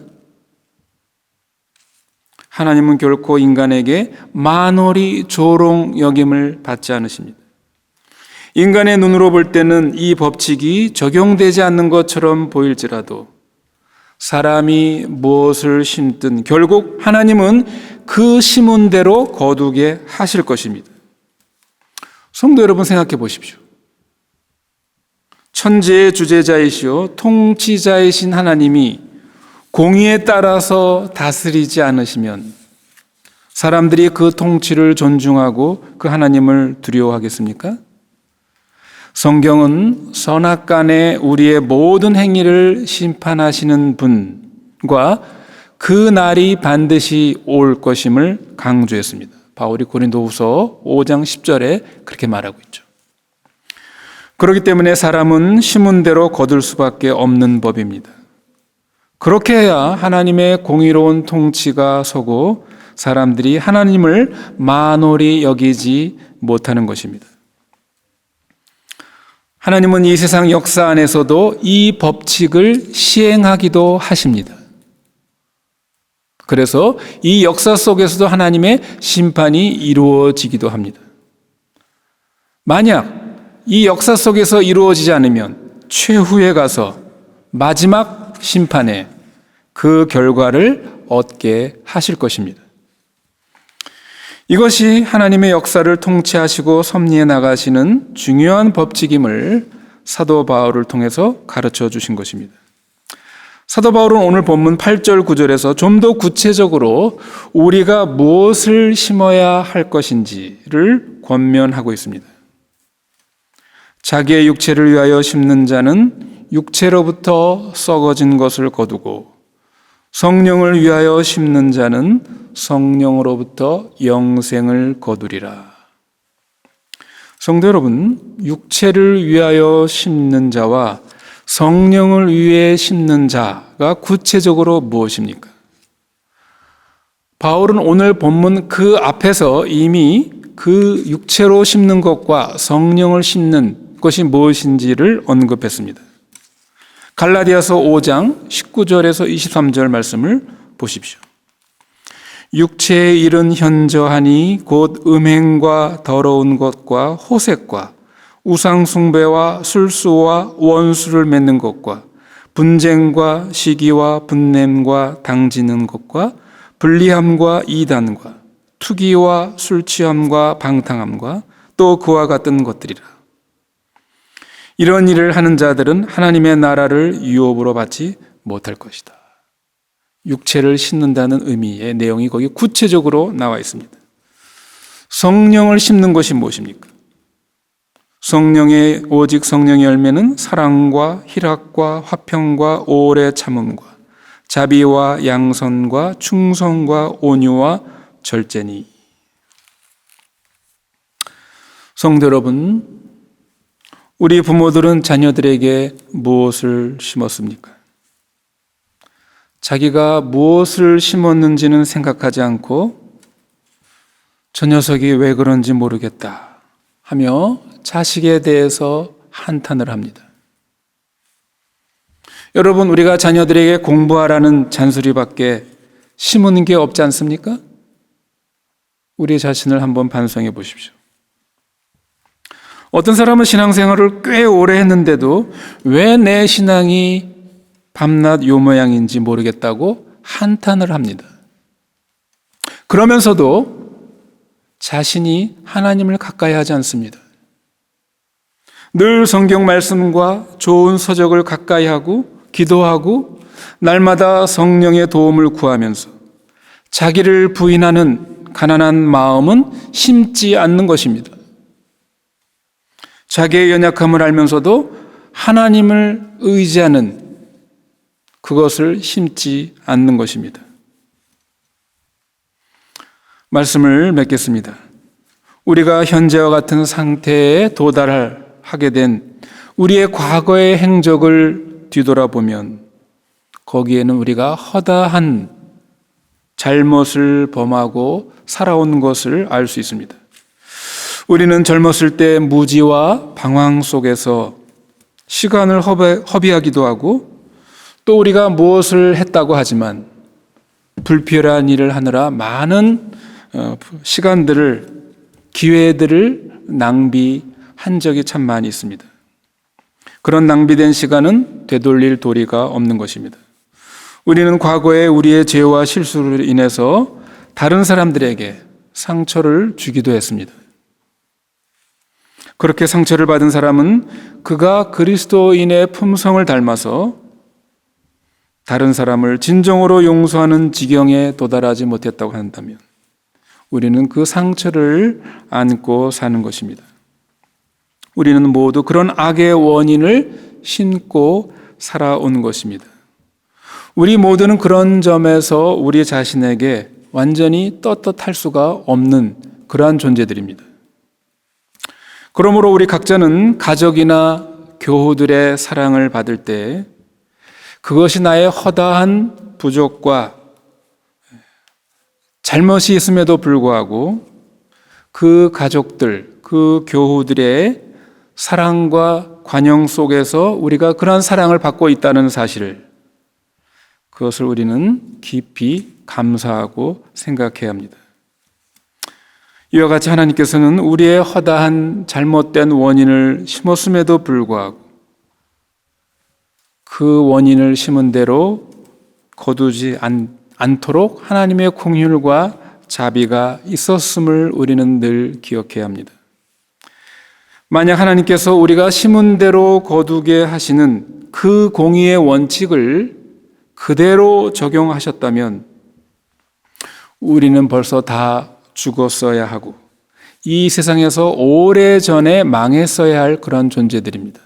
S5: 하나님은 결코 인간에게 만월이 조롱 여김을 받지 않으십니다. 인간의 눈으로 볼 때는 이 법칙이 적용되지 않는 것처럼 보일지라도 사람이 무엇을 심든 결국 하나님은 그 심은 대로 거두게 하실 것입니다. 성도 여러분, 생각해 보십시오. 천지의 주재자이시오 통치자이신 하나님이 공의에 따라서 다스리지 않으시면 사람들이 그 통치를 존중하고 그 하나님을 두려워하겠습니까? 성경은 선악간에 우리의 모든 행위를 심판하시는 분과 그 날이 반드시 올 것임을 강조했습니다. 바울이 고린도후서 5장 10절에 그렇게 말하고 있죠. 그렇기 때문에 사람은 심은 대로 거둘 수밖에 없는 법입니다. 그렇게 해야 하나님의 공의로운 통치가 서고 사람들이 하나님을 만홀히 여기지 못하는 것입니다. 하나님은 이 세상 역사 안에서도 이 법칙을 시행하기도 하십니다. 그래서 이 역사 속에서도 하나님의 심판이 이루어지기도 합니다. 만약 이 역사 속에서 이루어지지 않으면 최후에 가서 마지막 심판에 그 결과를 얻게 하실 것입니다. 이것이 하나님의 역사를 통치하시고 섭리해 나가시는 중요한 법칙임을 사도 바울을 통해서 가르쳐 주신 것입니다. 사도 바울은 오늘 본문 8절 9절에서 좀 더 구체적으로 우리가 무엇을 심어야 할 것인지를 권면하고 있습니다. 자기의 육체를 위하여 심는 자는 육체로부터 썩어진 것을 거두고 성령을 위하여 심는 자는 성령으로부터 영생을 거두리라. 성도 여러분, 육체를 위하여 심는 자와 성령을 위해 심는 자가 구체적으로 무엇입니까? 바울은 오늘 본문 그 앞에서 이미 그 육체로 심는 것과 성령을 심는 것이 무엇인지를 언급했습니다. 갈라디아서 5장 19절에서 23절 말씀을 보십시오. 육체의 일은 현저하니 곧 음행과 더러운 것과 호색과 우상숭배와 술수와 원수를 맺는 것과 분쟁과 시기와 분냄과 당지는 것과 불리함과 이단과 투기와 술취함과 방탕함과 또 그와 같은 것들이라. 이런 일을 하는 자들은 하나님의 나라를 유업으로 받지 못할 것이다. 육체를 심는다는 의미의 내용이 거기 구체적으로 나와 있습니다. 성령을 심는 것이 무엇입니까? 오직 성령의 열매는 사랑과 희락과 화평과 오래 참음과 자비와 양선과 충성과 온유와 절제니. 성도 여러분, 우리 부모들은 자녀들에게 무엇을 심었습니까? 자기가 무엇을 심었는지는 생각하지 않고 저 녀석이 왜 그런지 모르겠다 하며 자식에 대해서 한탄을 합니다. 여러분, 우리가 자녀들에게 공부하라는 잔소리밖에 심은 게 없지 않습니까? 우리 자신을 한번 반성해 보십시오. 어떤 사람은 신앙생활을 꽤 오래 했는데도 왜 내 신앙이 밤낮 요 모양인지 모르겠다고 한탄을 합니다. 그러면서도 자신이 하나님을 가까이 하지 않습니다. 늘 성경 말씀과 좋은 서적을 가까이 하고 기도하고 날마다 성령의 도움을 구하면서 자기를 부인하는 가난한 마음은 심지 않는 것입니다. 자기의 연약함을 알면서도 하나님을 의지하는 그것을 심지 않는 것입니다. 말씀을 맺겠습니다. 우리가 현재와 같은 상태에 도달하게 된 우리의 과거의 행적을 뒤돌아보면 거기에는 우리가 허다한 잘못을 범하고 살아온 것을 알 수 있습니다. 우리는 젊었을 때 무지와 방황 속에서 시간을 허비하기도 하고 또 우리가 무엇을 했다고 하지만 불필요한 일을 하느라 많은 시간들을, 기회들을 낭비한 적이 참 많이 있습니다. 그런 낭비된 시간은 되돌릴 도리가 없는 것입니다. 우리는 과거에 우리의 죄와 실수로 인해서 다른 사람들에게 상처를 주기도 했습니다. 그렇게 상처를 받은 사람은 그가 그리스도인의 품성을 닮아서 다른 사람을 진정으로 용서하는 지경에 도달하지 못했다고 한다면 우리는 그 상처를 안고 사는 것입니다. 우리는 모두 그런 악의 원인을 신고 살아온 것입니다. 우리 모두는 그런 점에서 우리 자신에게 완전히 떳떳할 수가 없는 그러한 존재들입니다. 그러므로 우리 각자는 가족이나 교우들의 사랑을 받을 때 그것이 나의 허다한 부족과 잘못이 있음에도 불구하고 그 가족들, 그 교우들의 사랑과 관용 속에서 우리가 그러한 사랑을 받고 있다는 사실을, 그것을 우리는 깊이 감사하고 생각해야 합니다. 이와 같이 하나님께서는 우리의 허다한 잘못된 원인을 심었음에도 불구하고 그 원인을 심은 대로 거두지 않도록 하나님의 공휼과 자비가 있었음을 우리는 늘 기억해야 합니다. 만약 하나님께서 우리가 심은 대로 거두게 하시는 그 공의의 원칙을 그대로 적용하셨다면 우리는 벌써 다 죽었어야 하고 이 세상에서 오래전에 망했어야 할 그런 존재들입니다.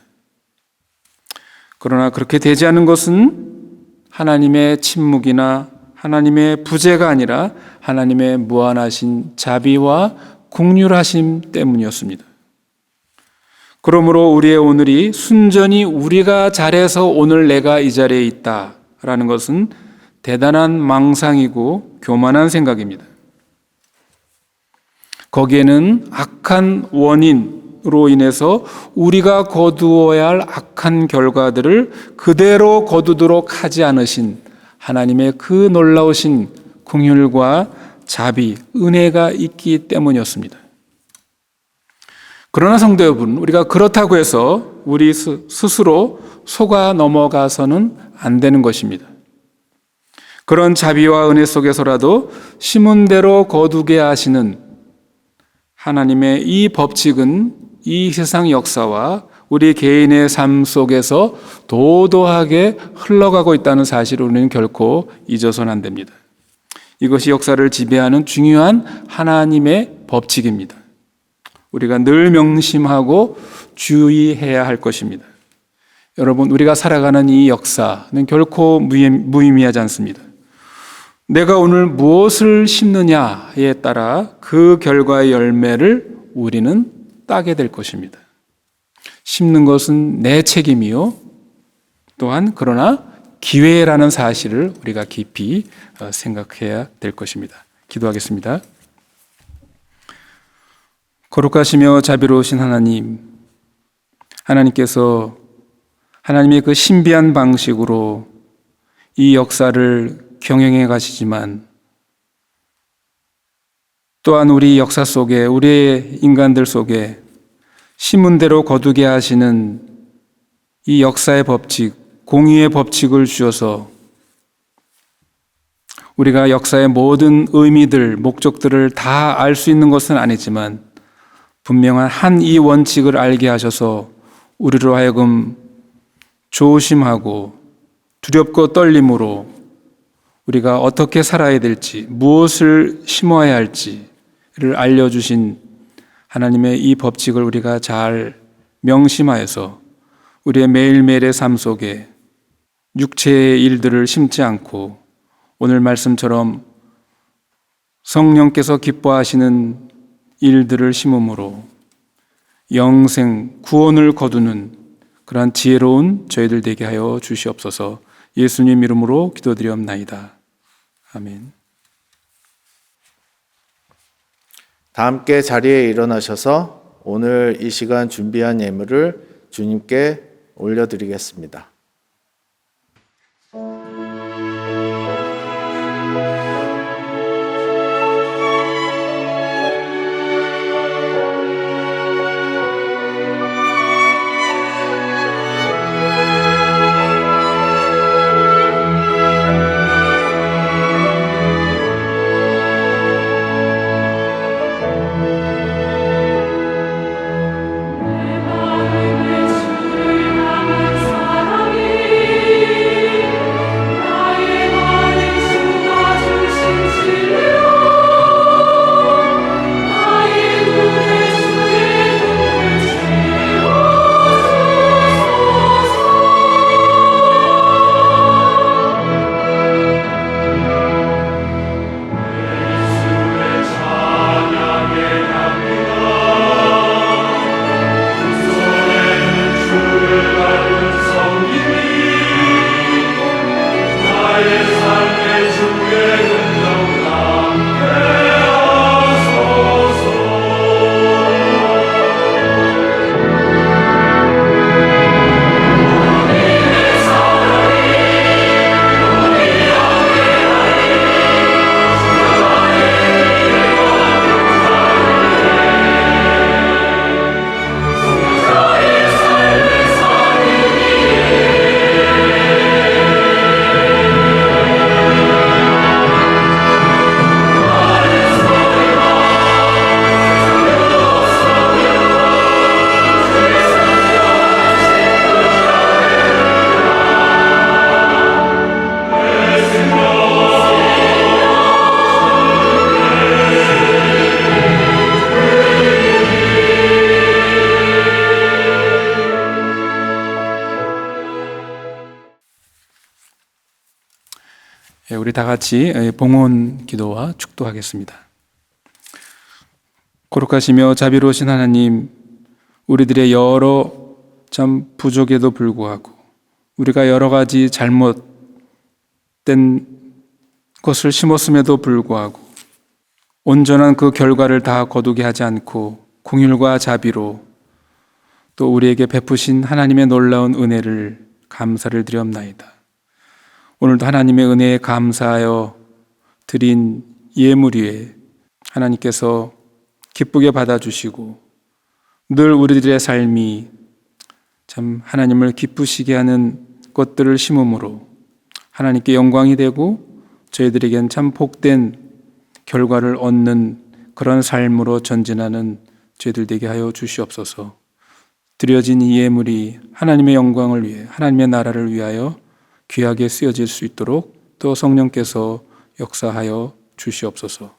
S5: 그러나 그렇게 되지 않은 것은 하나님의 침묵이나 하나님의 부재가 아니라 하나님의 무한하신 자비와 긍휼하심 때문이었습니다. 그러므로 우리의 오늘이 순전히 우리가 잘해서 오늘 내가 이 자리에 있다라는 것은 대단한 망상이고 교만한 생각입니다. 거기에는 악한 원인으로 인해서 우리가 거두어야 할 악한 결과들을 그대로 거두도록 하지 않으신 하나님의 그 놀라우신 긍휼과 자비, 은혜가 있기 때문이었습니다. 그러나 성도 여러분, 우리가 그렇다고 해서 우리 스스로 속아 넘어가서는 안 되는 것입니다. 그런 자비와 은혜 속에서라도 심은 대로 거두게 하시는 하나님의 이 법칙은 이 세상 역사와 우리 개인의 삶 속에서 도도하게 흘러가고 있다는 사실을 우리는 결코 잊어서는 안 됩니다. 이것이 역사를 지배하는 중요한 하나님의 법칙입니다. 우리가 늘 명심하고 주의해야 할 것입니다. 여러분, 우리가 살아가는 이 역사는 결코 무의미하지 않습니다. 내가 오늘 무엇을 심느냐에 따라 그 결과의 열매를 우리는 따게 될 것입니다. 심는 것은 내 책임이요. 또한 그러나 기회라는 사실을 우리가 깊이 생각해야 될 것입니다. 기도하겠습니다. 거룩하시며 자비로우신 하나님, 하나님께서 하나님의 그 신비한 방식으로 이 역사를 경영해 가시지만 또한 우리 역사 속에, 우리의 인간들 속에 심은 대로 거두게 하시는 이 역사의 법칙, 공의의 법칙을 주셔서 우리가 역사의 모든 의미들, 목적들을 다 알 수 있는 것은 아니지만 분명한 한 이 원칙을 알게 하셔서 우리로 하여금 조심하고 두렵고 떨림으로 우리가 어떻게 살아야 될지, 무엇을 심어야 할지를 알려주신 하나님의 이 법칙을 우리가 잘 명심하여서 우리의 매일매일의 삶 속에 육체의 일들을 심지 않고 오늘 말씀처럼 성령께서 기뻐하시는 일들을 심음으로 영생, 구원을 거두는 그러한 지혜로운 저희들 되게 하여 주시옵소서. 예수님 이름으로 기도드리옵나이다. 아멘.
S2: 다 함께 자리에 일어나셔서 오늘 이 시간 준비한 예물을 주님께 올려드리겠습니다.
S5: 우리 다 같이 봉헌 기도와 축도하겠습니다. 거룩하시며 자비로우신 하나님, 우리들의 여러 참 부족에도 불구하고 우리가 여러 가지 잘못된 것을 심었음에도 불구하고 온전한 그 결과를 다 거두게 하지 않고 긍휼과 자비로 또 우리에게 베푸신 하나님의 놀라운 은혜를 감사를 드리옵나이다. 오늘도 하나님의 은혜에 감사하여 드린 예물 위에 하나님께서 기쁘게 받아주시고 늘 우리들의 삶이 참 하나님을 기쁘시게 하는 것들을 심음으로 하나님께 영광이 되고 저희들에겐 참 복된 결과를 얻는 그런 삶으로 전진하는 저희들 되게 하여 주시옵소서. 드려진 이 예물이 하나님의 영광을 위해 하나님의 나라를 위하여 귀하게 쓰여질 수 있도록 또 성령께서 역사하여 주시옵소서.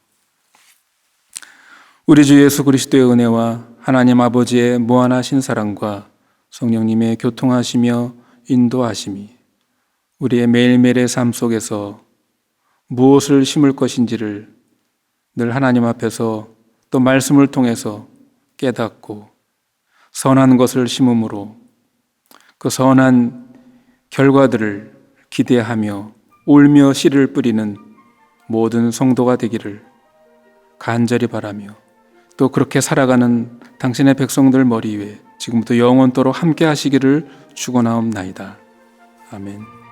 S5: 우리 주 예수 그리스도의 은혜와 하나님 아버지의 무한하신 사랑과 성령님의 교통하시며 인도하심이 우리의 매일매일의 삶 속에서 무엇을 심을 것인지를 늘 하나님 앞에서 또 말씀을 통해서 깨닫고 선한 것을 심음으로 그 선한 결과들을 기대하며 울며 씨를 뿌리는 모든 성도가 되기를 간절히 바라며 또 그렇게 살아가는 당신의 백성들 머리 위에 지금부터 영원토록 함께 하시기를 축원하옵나이다. 아멘.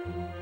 S1: Thank you.